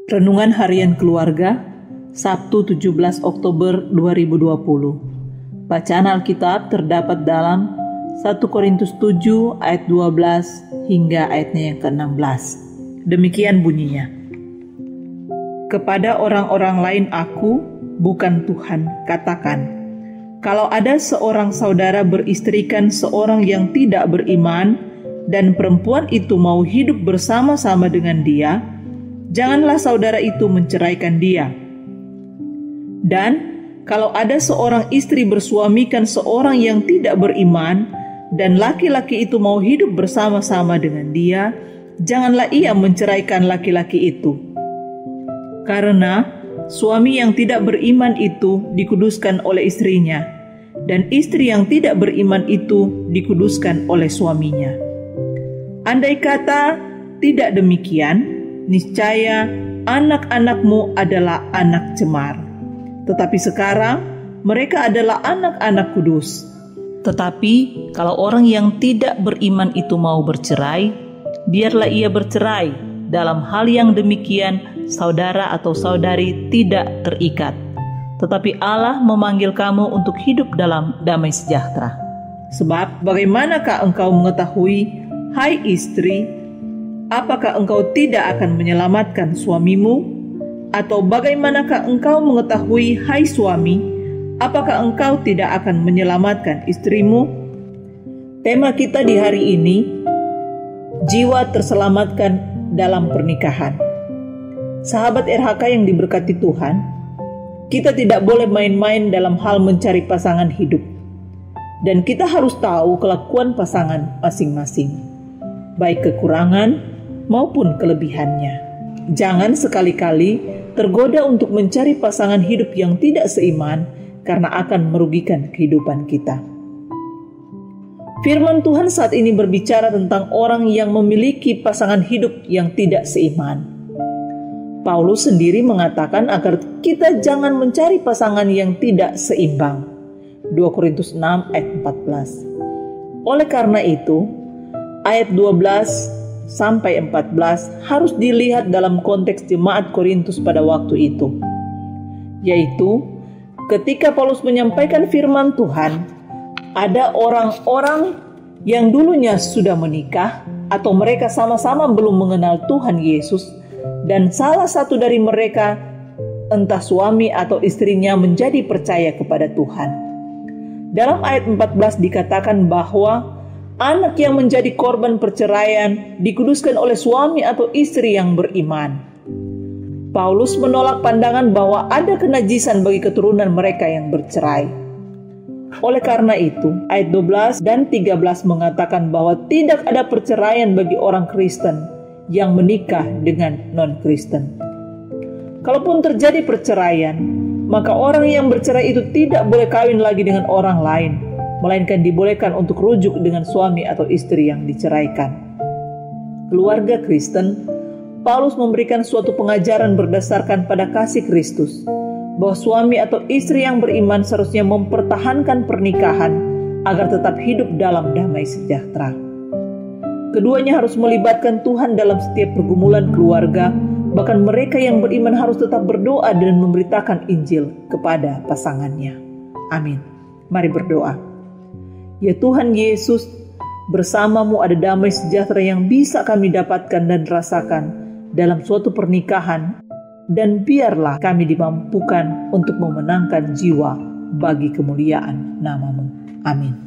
Renungan Harian Keluarga, Sabtu 17 Oktober 2020. Bacaan Alkitab terdapat dalam 1 Korintus 7 ayat 12 hingga ayatnya yang ke-16. Demikian bunyinya. Kepada orang-orang lain aku, bukan Tuhan, katakan, kalau ada seorang saudara beristrikan seorang yang tidak beriman, dan perempuan itu mau hidup bersama-sama dengan dia, janganlah saudara itu menceraikan dia. Dan kalau ada seorang istri bersuamikan seorang yang tidak beriman, dan laki-laki itu mau hidup bersama-sama dengan dia, janganlah ia menceraikan laki-laki itu. Karena suami yang tidak beriman itu dikuduskan oleh istrinya, dan istri yang tidak beriman itu dikuduskan oleh suaminya. Andai kata tidak demikian, niscaya anak-anakmu adalah anak cemar. Tetapi sekarang mereka adalah anak-anak kudus. Tetapi kalau orang yang tidak beriman itu mau bercerai, biarlah ia bercerai. Dalam hal yang demikian, saudara atau saudari tidak terikat. Tetapi Allah memanggil kamu untuk hidup dalam damai sejahtera. Sebab bagaimanakah engkau mengetahui, hai istri, apakah engkau tidak akan menyelamatkan suamimu? Atau bagaimanakah engkau mengetahui, hai suami, apakah engkau tidak akan menyelamatkan istrimu? Tema kita di hari ini, jiwa terselamatkan dalam pernikahan. Sahabat RHK yang diberkati Tuhan, kita tidak boleh main-main dalam hal mencari pasangan hidup. Dan kita harus tahu kelakuan pasangan masing-masing, baik kekurangan maupun kelebihannya. Jangan sekali-kali tergoda untuk mencari pasangan hidup yang tidak seiman, karena akan merugikan kehidupan kita. Firman Tuhan saat ini berbicara tentang orang yang memiliki pasangan hidup yang tidak seiman. Paulus sendiri mengatakan agar kita jangan mencari pasangan yang tidak seimbang. 2 Korintus 6 ayat 14. Oleh karena itu, ayat 12 sampai 14 harus dilihat dalam konteks jemaat Korintus pada waktu itu. Yaitu, ketika Paulus menyampaikan firman Tuhan, ada orang-orang yang dulunya sudah menikah atau mereka sama-sama belum mengenal Tuhan Yesus, dan salah satu dari mereka, entah suami atau istrinya, menjadi percaya kepada Tuhan. Dalam ayat 14 dikatakan bahwa anak yang menjadi korban perceraian dikuduskan oleh suami atau istri yang beriman. Paulus menolak pandangan bahwa ada kenajisan bagi keturunan mereka yang bercerai. Oleh karena itu, ayat 12 dan 13 mengatakan bahwa tidak ada perceraian bagi orang Kristen yang menikah dengan non-Kristen. Kalaupun terjadi perceraian, maka orang yang bercerai itu tidak boleh kawin lagi dengan orang lain, melainkan dibolehkan untuk rujuk dengan suami atau istri yang diceraikan. Keluarga Kristen, Paulus memberikan suatu pengajaran berdasarkan pada kasih Kristus, bahwa suami atau istri yang beriman seharusnya mempertahankan pernikahan agar tetap hidup dalam damai sejahtera. Keduanya harus melibatkan Tuhan dalam setiap pergumulan keluarga, bahkan mereka yang beriman harus tetap berdoa dan memberitakan Injil kepada pasangannya. Amin. Mari berdoa. Ya Tuhan Yesus, bersamamu ada damai sejahtera yang bisa kami dapatkan dan rasakan dalam suatu pernikahan, dan biarlah kami dimampukan untuk memenangkan jiwa bagi kemuliaan nama-Mu. Amin.